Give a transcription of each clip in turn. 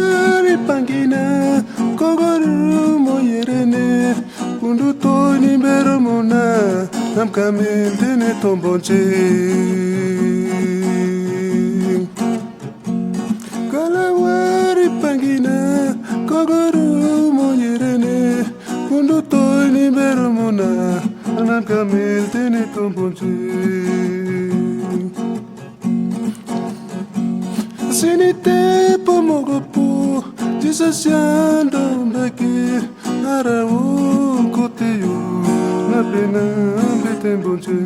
wari pangina kogoru moyerene kundu toini beromona nam kamel tene tombonche kala wari pangina kogoru moyerene kundu toini beromona nam kamel tene tombonche Sinite pomogopo disasiando mbaki arawo koteyo na pena betembonche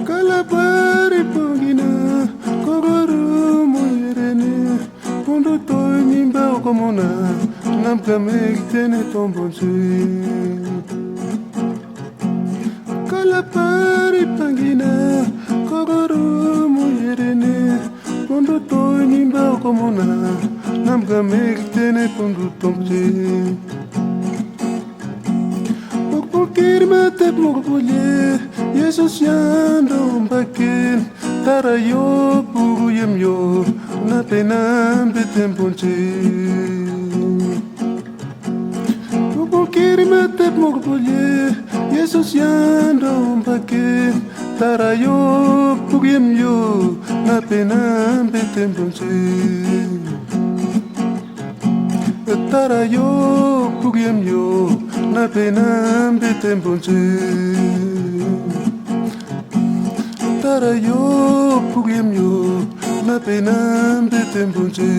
kalabari pongina kogoru moyerene pondo toy nimba okomona nam kamel tene tombonche kalabari pangina kogoru moyerene pondo toy nimba okomona nam kamel tene pondo tombonche Kirma tep mokpulye Yesus yando mbakin Tarayo puguyem yo Na penam betemponche Kirma tep mokpulye Yesus yando mbakin Tarayo puguyem yo Na penam betemponche Tarayo puguyem yo na pena betembonche Tarayo puguyem yo na pena betembonche